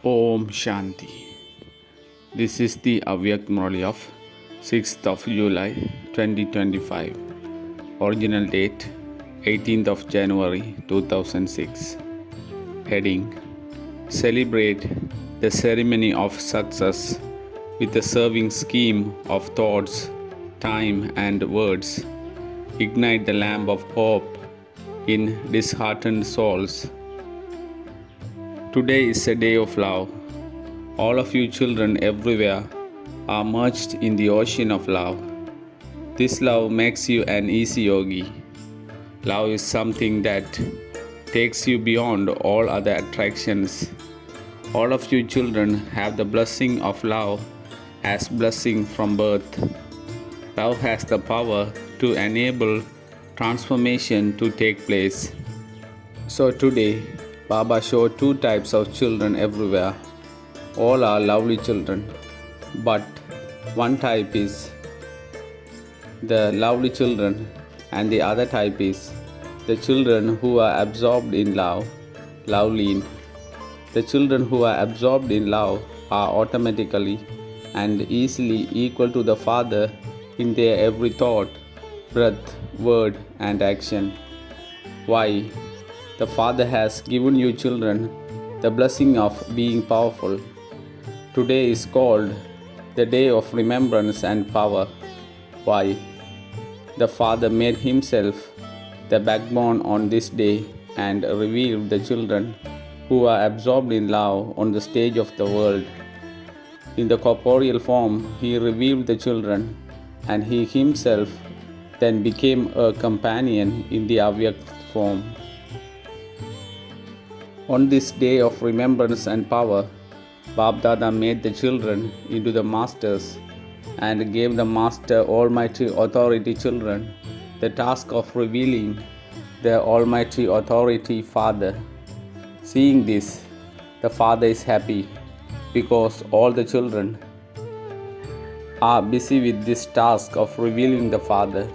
Om Shanti. This is the Avyakt murli of 6th of July 2025. Original date 18th of January 2006. Heading: Celebrate the ceremony of success with a serving scheme of thoughts, time, and words. Ignite the lamp of hope in disheartened souls. Today is a day of love. All of you children everywhere are merged in the ocean of love. This love makes you an easy yogi. Love is something that takes you beyond all other attractions. All of you children have the blessing of love as blessing from birth. Love has the power to enable transformation to take place. So today, Baba showed two types of children everywhere. All are lovely children, but one type is the lovely children and the other type is the children who are absorbed in love, lovely. The children who are absorbed in love are automatically and easily equal to the Father in their every thought, breath, word, and action. Why? The Father has given you children the blessing of being powerful. Today is called the day of remembrance and power. Why? The Father made Himself the backbone on this day and revealed the children who are absorbed in love on the stage of the world. In the corporeal form, He revealed the children, and He Himself then became a companion in the Avyakt form. On this day of remembrance and power, Bab Dada made the children into the masters and gave the Master Almighty Authority children the task of revealing the Almighty Authority Father. Seeing this, the Father is happy because all the children are busy with this task of revealing the Father,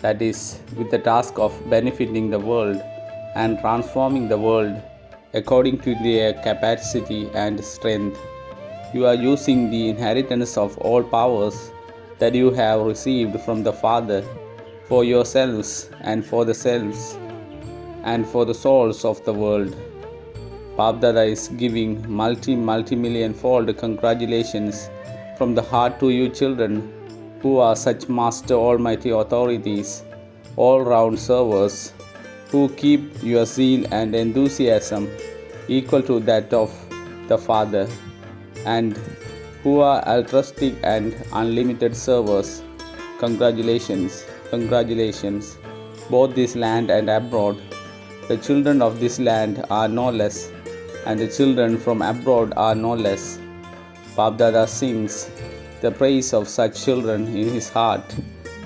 that is, with the task of benefiting the world and transforming the world according to their capacity and strength. You are using the inheritance of all powers that you have received from the Father for yourselves and for the selves and for the souls of the world. Bab Dada is giving multi-million-fold congratulations from the heart to you children who are such Master Almighty authorities, all-round servers, who keep your zeal and enthusiasm equal to that of the Father, and who are altruistic and unlimited servers. Congratulations, congratulations, both this land and abroad. The children of this land are no less, and the children from abroad are no less. Bab Dada sings the praise of such children in his heart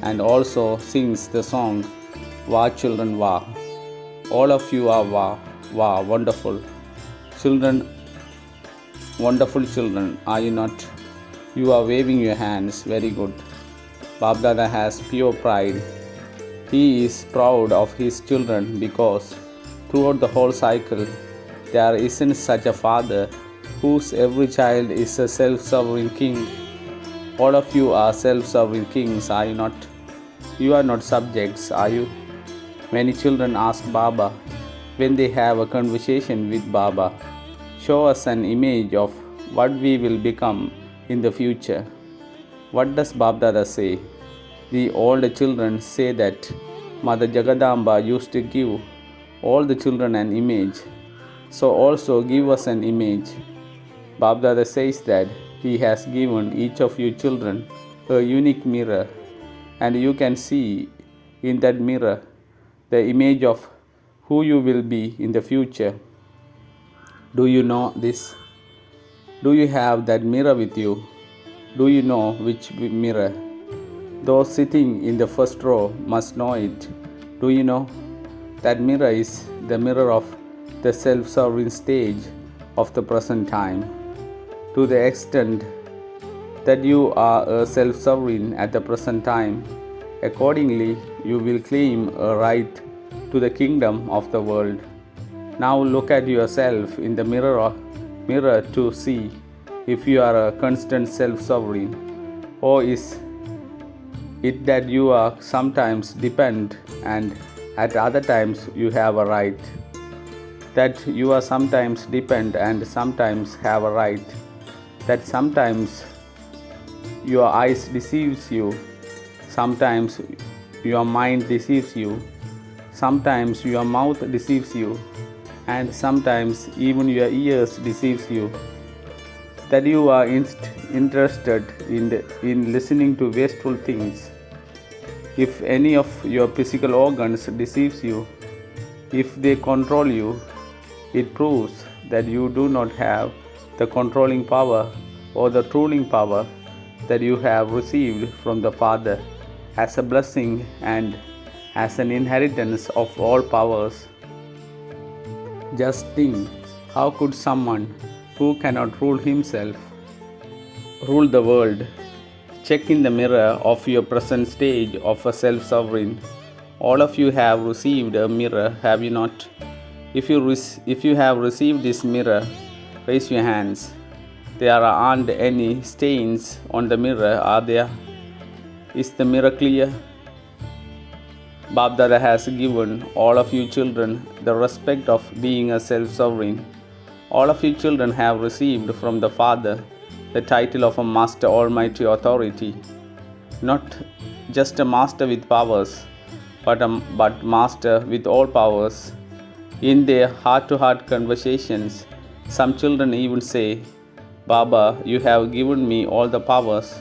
and also sings the song, Wah Children Wah. All of you are Wah, Wah, wonderful. Children, wonderful children, are you not? You are waving your hands, very good. Bab Dada has pure pride. He is proud of his children because throughout the whole cycle, there isn't such a father whose every child is a self-sovereign king. All of you are self-sovereign kings, are you not? You are not subjects, are you? Many children ask Baba when they have a conversation with Baba, show us an image of what we will become in the future. What does Bab Dada say? The older children say that Mother Jagadamba used to give all the children an image, so also give us an image. Bab Dada says that He has given each of you children a unique mirror, and you can see in that mirror the image of who you will be in the future. Do you know this? Do you have that mirror with you? Do you know which mirror? Those sitting in the first row must know it. Do you know? That mirror is the mirror of the self-sovereign stage of the present time. To the extent that you are a self-sovereign at the present time, accordingly you will claim a right to the kingdom of the world. Now look at yourself in the mirror mirror to see if you are a constant self-sovereign, or is it that you are sometimes depend and at other times you have a right? That you are sometimes depend and sometimes have a right? That sometimes your eyes deceives you, sometimes your mind deceives you, sometimes your mouth deceives you, and sometimes even your ears deceives you? That you are interested in listening to wasteful things? If any of your physical organs deceives you, if they control you, it proves that you do not have the controlling power or the ruling power that you have received from the Father as a blessing and as an inheritance of all powers. Just think, how could someone who cannot rule himself rule the world? Check in the mirror of your present stage of a self-sovereign. All of you have received a mirror, have you not? If you have received this mirror, raise your hands. There aren't any stains on the mirror, are there? Is the mirror clear? Babdada has given all of you children the respect of being a self-sovereign. All of you children have received from the Father the title of a Master Almighty Authority. Not just a master with powers, but master with all powers. In their heart-to-heart conversations, some children even say, Baba, you have given me all the powers,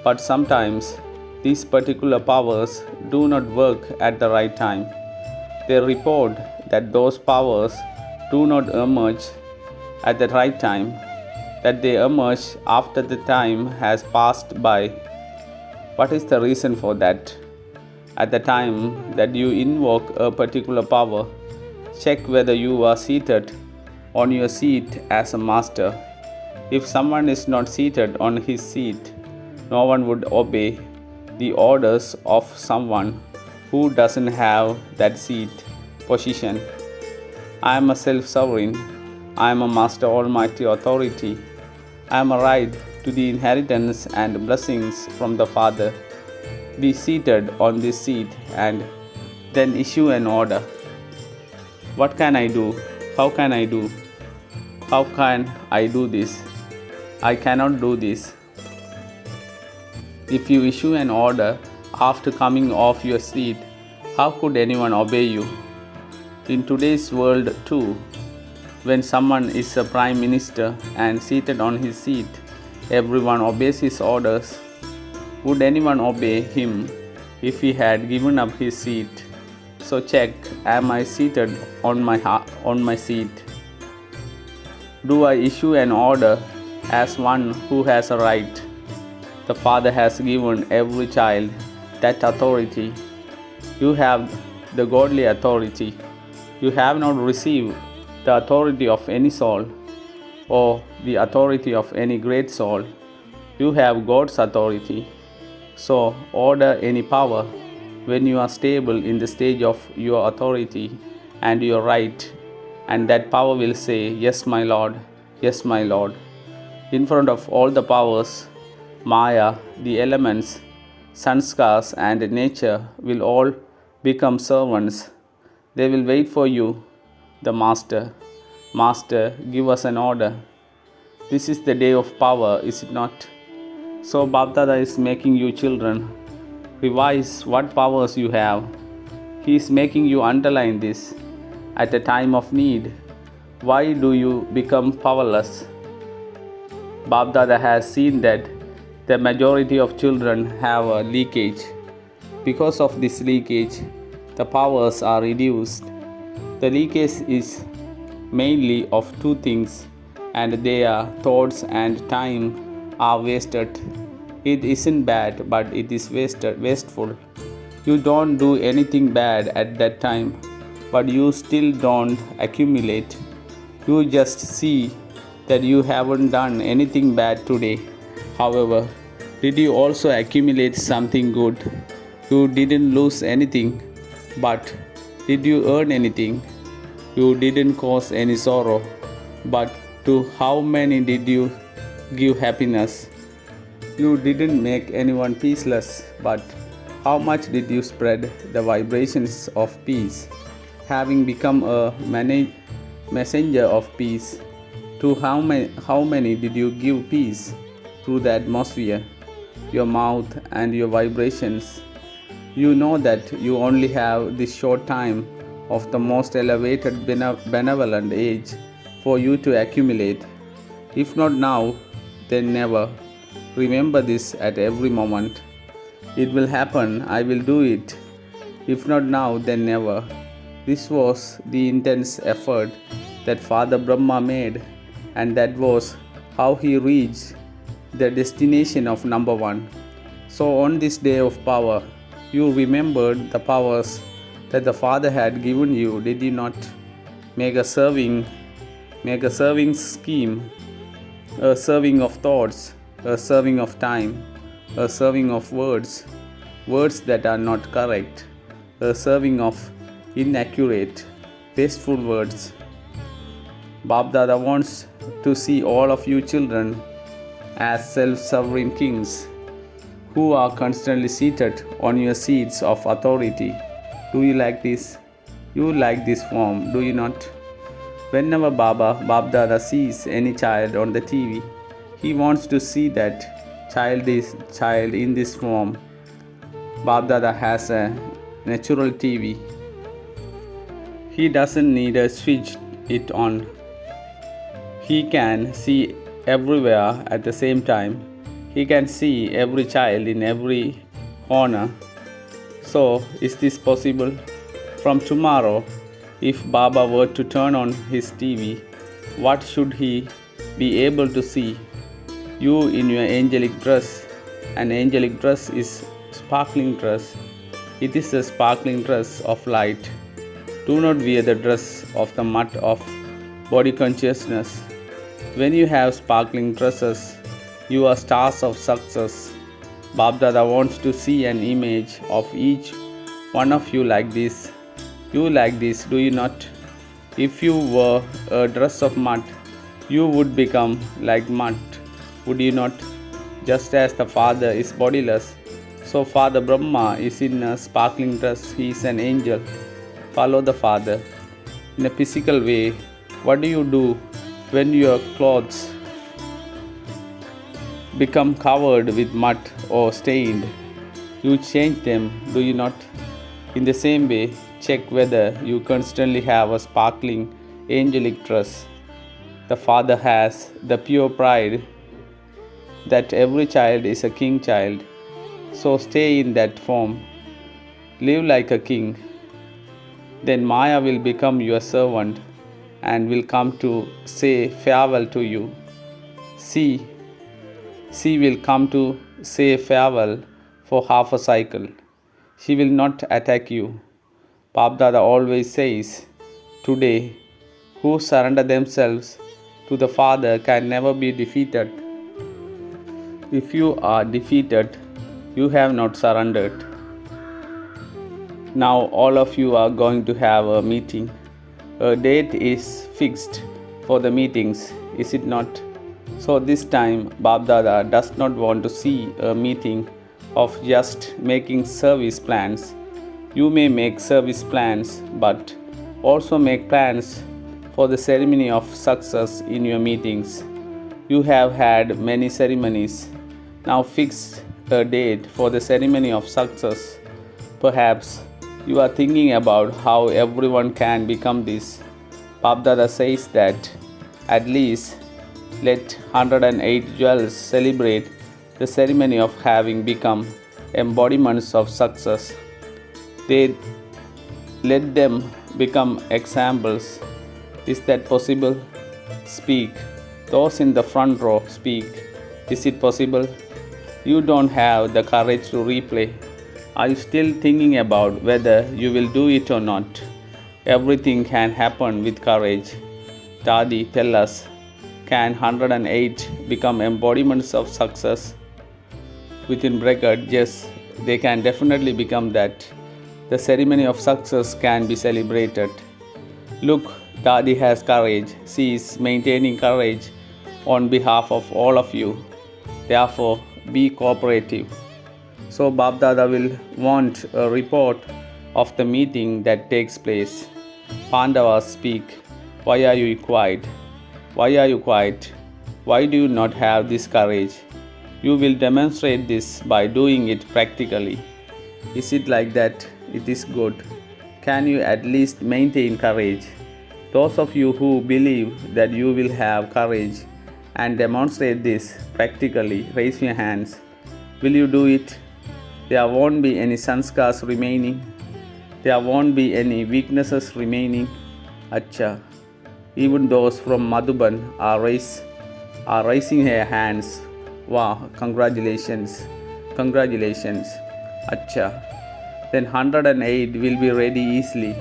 but sometimes these particular powers do not work at the right time. They report that those powers do not emerge at the right time, that they emerge after the time has passed by. What is the reason for that? At the time that you invoke a particular power, check whether you are seated on your seat as a master. If someone is not seated on his seat, no one would obey the orders of someone who doesn't have that seat position. I am a self-sovereign. I am a Master Almighty Authority. I am a right to the inheritance and blessings from the Father. Be seated on this seat and then issue an order. What can I do? How can I do? How can I do this? I cannot do this. If you issue an order after coming off your seat, how could anyone obey you? In today's world too, when someone is a prime minister and seated on his seat, everyone obeys his orders. Would anyone obey him if he had given up his seat? So check, am I seated on my seat? Do I issue an order as one who has a right? The Father has given every child that authority. You have the godly authority. You have not received the authority of any soul or the authority of any great soul. You have God's authority. So order any power when you are stable in the stage of your authority and your right, and that power will say, Yes, my Lord, yes, my Lord. In front of all the powers, Maya, the elements, sanskars, and nature will all become servants. They will wait for you, the Master. Master, give us an order. This is the day of power, is it not? So Babdada is making you children revise what powers you have. He is making you underline this. At a time of need, why do you become powerless? Babdada has seen that the majority of children have a leakage. Because of this leakage, the powers are reduced. The leakage is mainly of two things, and their thoughts and time are wasted. It isn't bad, but it is wasteful. You don't do anything bad at that time, but you still don't accumulate. You just see that you haven't done anything bad today. However, did you also accumulate something good? You didn't lose anything, but did you earn anything? You didn't cause any sorrow, but To how many did you give happiness? You didn't make anyone peaceless, but how much did you spread the vibrations of peace, having become a messenger of peace? To how many did you give peace through the atmosphere, your mouth, and your vibrations? You know that you only have this short time of the most elevated benevolent age for you to accumulate. If not now, then never. Remember this at every moment. It will happen, I will do it. If not now, then never. This was the intense effort that Father Brahma made, and that was how he reached the destination of number one. So, on this day of power, you remembered the powers that the Father had given you, did you not? Make a serving scheme, a serving of thoughts, a serving of time, a serving of words that are not correct, a serving of inaccurate, wasteful words. Bab Dada wants to see all of you children as self-sovereign kings who are constantly seated on your seats of authority. Do you like this? You like this form, do you not? Whenever Bab Dada sees any child on the TV, he wants to see that child in this form. Bab Dada has a natural TV. He doesn't need to switch it on. He can see everywhere at the same time. He can see every child in every corner. So, is this possible? From tomorrow, if Baba were to turn on his TV, what should he be able to see? You in your angelic dress. An angelic dress is sparkling dress. It is a sparkling dress of light. Do not wear the dress of the mud of body consciousness. When you have sparkling dresses, you are stars of success. Bab Dada wants to see an image of each one of you like this. You like this, do you not? If you were a dress of mud, you would become like mud, would you not? Just as the Father is bodiless, so Father Brahma is in a sparkling dress. He is an angel. Follow the Father. In a physical way, what do you do when your clothes become covered with mud or stained? You change them, do you not? In the same way, check whether you constantly have a sparkling angelic dress. The Father has the pure pride that every child is a king child. So stay in that form. Live like a king. Then Maya will become your servant and will come to say farewell to you. She will come to say farewell for half a cycle. She will not attack you. Bab Dada always says, today, who surrender themselves to the Father can never be defeated. If you are defeated, you have not surrendered. Now all of you are going to have a meeting. A date is fixed for the meetings, is it not? So this time Bab Dada does not want to see a meeting of just making service plans. You may make service plans, but also make plans for the ceremony of success in your meetings. You have had many ceremonies. Now fix a date for the ceremony of success. Perhaps you are thinking about how everyone can become this. Bab Dada says that at least let 108 jewels celebrate the ceremony of having become embodiments of success. Let them become examples. Is that possible? Speak. Those in the front row, speak. Is it possible? You don't have the courage to replay. Are you still thinking about whether you will do it or not? Everything can happen with courage. Dadi, tell us, can 108 become embodiments of success? Within bracket, yes, they can definitely become that. The ceremony of success can be celebrated. Look, Dadi has courage. She is maintaining courage on behalf of all of you. Therefore, be cooperative. So, Bab Dada will want a report of the meeting that takes place. Pandavas speak. Why are you quiet? Why are you quiet? Why do you not have this courage? You will demonstrate this by doing it practically. Is it like that? It is good. Can you at least maintain courage? Those of you who believe that you will have courage and demonstrate this practically, raise your hands. Will you do it? There won't be any sanskars remaining. There won't be any weaknesses remaining. Acha. Even those from Madhuban are raising their hands. Wow, congratulations. Congratulations. Acha. Then 108 will be ready easily.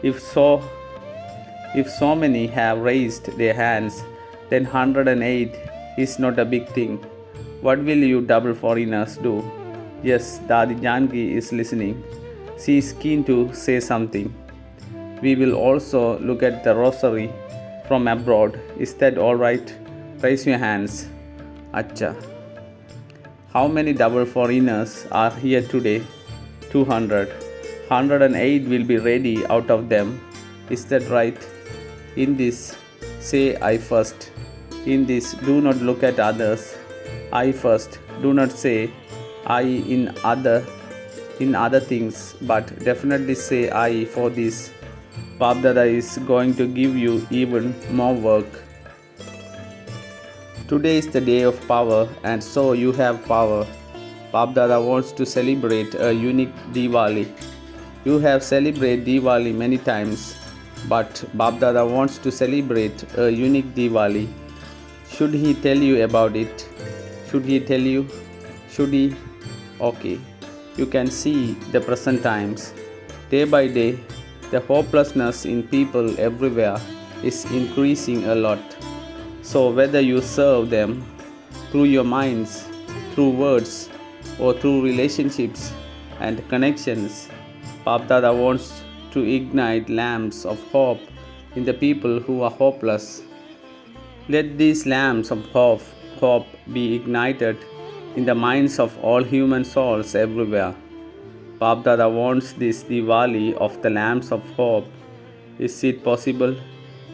If so many have raised their hands, then 108 is not a big thing. What will you double foreigners do? Yes, Dadi Janki is listening. She is keen to say something. We will also look at the rosary from abroad. Is that alright? Raise your hands. Acha. How many double foreigners are here today? 200. 108 will be ready out of them. Is that right? In this, say I first. In this, do not look at others. I first. Do not say I in other things, but definitely say I for this. Bab Dada is going to give you even more work. Today is the day of power, and so you have power. Bab Dada wants to celebrate a unique Diwali. You have celebrated Diwali many times, but Bab Dada wants to celebrate a unique Diwali. Should he tell you about it? Should he tell you? Should he? Okay. You can see the present times. Day by day, the hopelessness in people everywhere is increasing a lot. So whether you serve them through your minds, through words, or through relationships and connections, Bab Dada wants to ignite lamps of hope in the people who are hopeless. Let these lamps of hope be ignited in the minds of all human souls everywhere. Bab Dada wants this Diwali of the lamps of hope. Is it possible?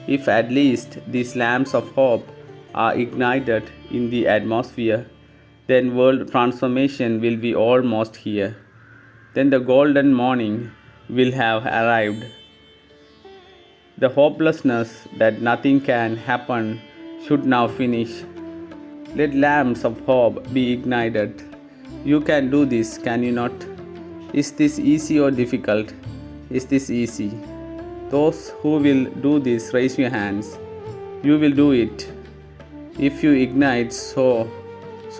If at least these lamps of hope are ignited in the atmosphere, then world transformation will be almost here. Then the golden morning will have arrived. The hopelessness that nothing can happen should now finish. Let lamps of hope be ignited. You can do this, can you not? Is this easy or difficult? Is this easy? Those who will do this, raise your hands. You will do it. If you ignite so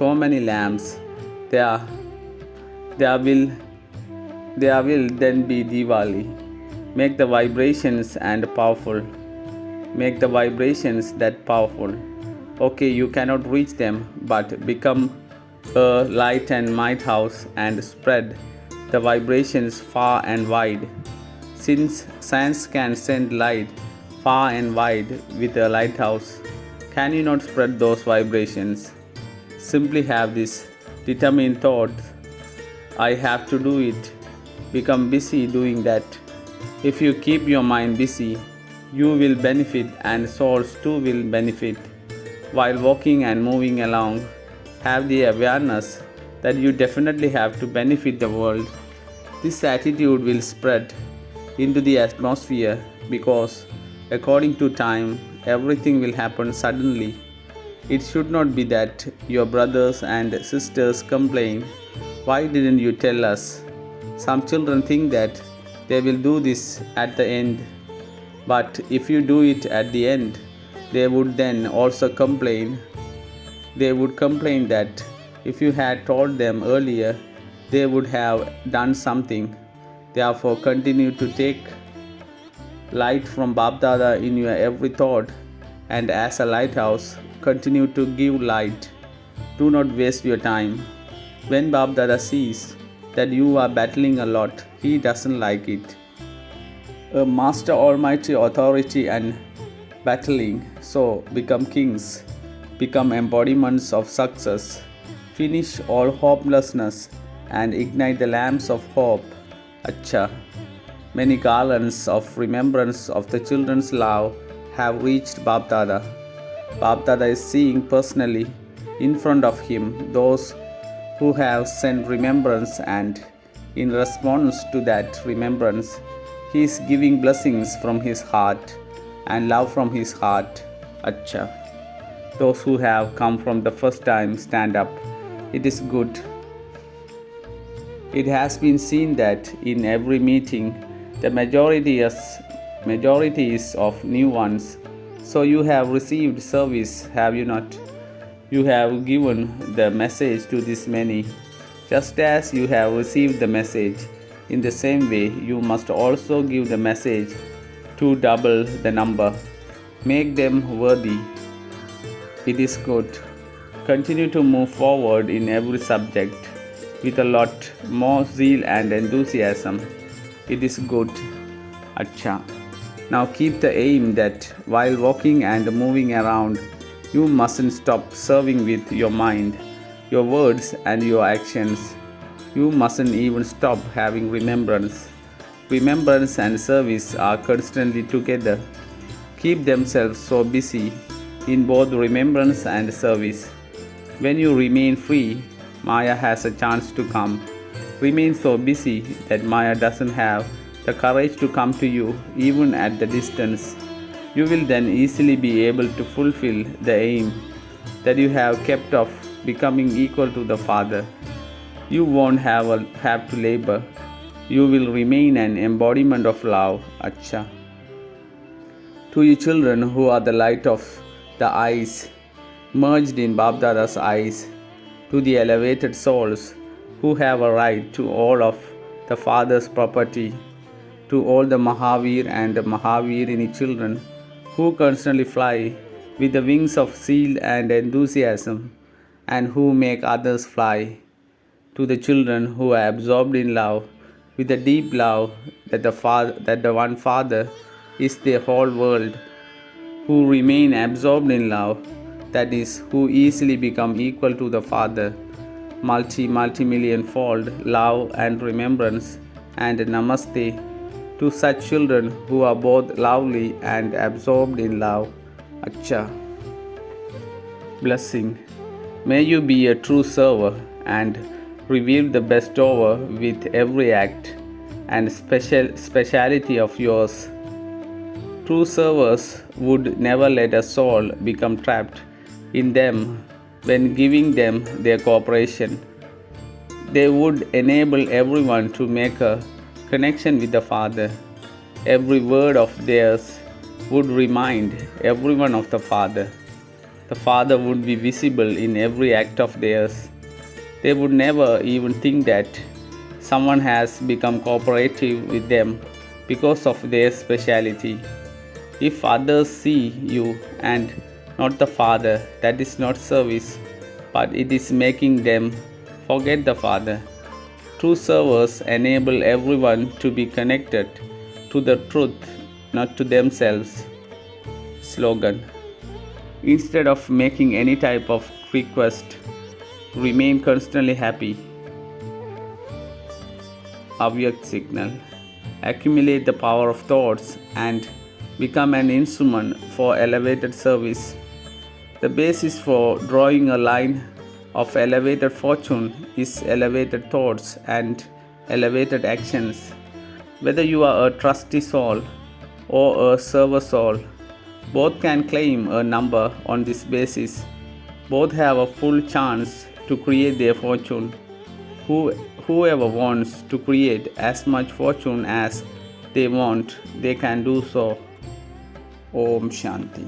many lamps, there will then be Diwali. Make the vibrations and powerful. Make the vibrations that powerful. Okay, you cannot reach them, but become a light and lighthouse and spread the vibrations far and wide. Since science can send light far and wide with a lighthouse, can you not spread those vibrations? Simply have this determined thought, I have to do it. Become busy doing that. If you keep your mind busy, you will benefit and souls too will benefit. While walking and moving along, have the awareness that you definitely have to benefit the world. This attitude will spread into the atmosphere because, according to time, everything will happen suddenly. It should not be that your brothers and sisters complain, why didn't you tell us? Some children think that they will do this at the end, but if you do it at the end, they would then also complain. They would complain that if you had told them earlier, they would have done something. Therefore, continue to take light from Bab Dada in your every thought, and as a lighthouse, continue to give light. Do not waste your time. When Bab Dada sees that you are battling a lot, he doesn't like it. a master almighty authority and battling, so become kings, become embodiments of success, finish all hopelessness, and ignite the lamps of hope. Acha. Many garlands of remembrance of the children's love have reached Bab Dada. Bab Dada is seeing personally in front of him those who have sent remembrance, and in response to that remembrance, he is giving blessings from his heart and love from his heart. Acha. Those who have come from the first time stand up. It is good. It has been seen that in every meeting, the majority is of new ones. So you have received service, have you not? You have given the message to this many. Just as you have received the message, in the same way you must also give the message to double the number. Make them worthy. It is good. Continue to move forward in every subject with a lot more zeal and enthusiasm. It is good. Acha. Now keep the aim that while walking and moving around, you mustn't stop serving with your mind, your words, and your actions. You mustn't even stop having remembrance. Remembrance and service are constantly together. Keep themselves so busy in both remembrance and service. When you remain free, Maya has a chance to come. Remain so busy that Maya doesn't have the courage to come to you even at the distance. You will then easily be able to fulfill the aim that you have kept of becoming equal to the Father. You won't have to labor. You will remain an embodiment of love. Acha. To you children who are the light of the eyes, merged in Bab Dada's eyes, to the elevated souls who have a right to all of the Father's property, to all the Mahavir and the Mahavirini children who constantly fly with the wings of zeal and enthusiasm and who make others fly, to the children who are absorbed in love with the deep love that the one Father is the whole world, who remain absorbed in love, that is, who easily become equal to the Father, multi-million-fold love and remembrance, and namaste to such children who are both lovely and absorbed in love. Acha. Blessing. May you be a true server and reveal the bestower with every act and speciality of yours. True servers would never let a soul become trapped in them when giving them their cooperation. They would enable everyone to make a connection with the Father. Every word of theirs would remind everyone of the Father. The Father would be visible in every act of theirs. They would never even think that someone has become cooperative with them because of their speciality. If others see you and not the Father, that is not service, but it is making them forget the Father. True servers enable everyone to be connected to the truth, not to themselves. Slogan. Instead of making any type of request, remain constantly happy. Avyakt signal. Accumulate the power of thoughts and become an instrument for elevated service. The basis for drawing a line of elevated fortune is elevated thoughts and elevated actions. Whether you are a trusty soul or a server soul, both can claim a number on this basis. Both have a full chance to create their fortune. Whoever wants to create as much fortune as they want, they can do so. Om Shanti.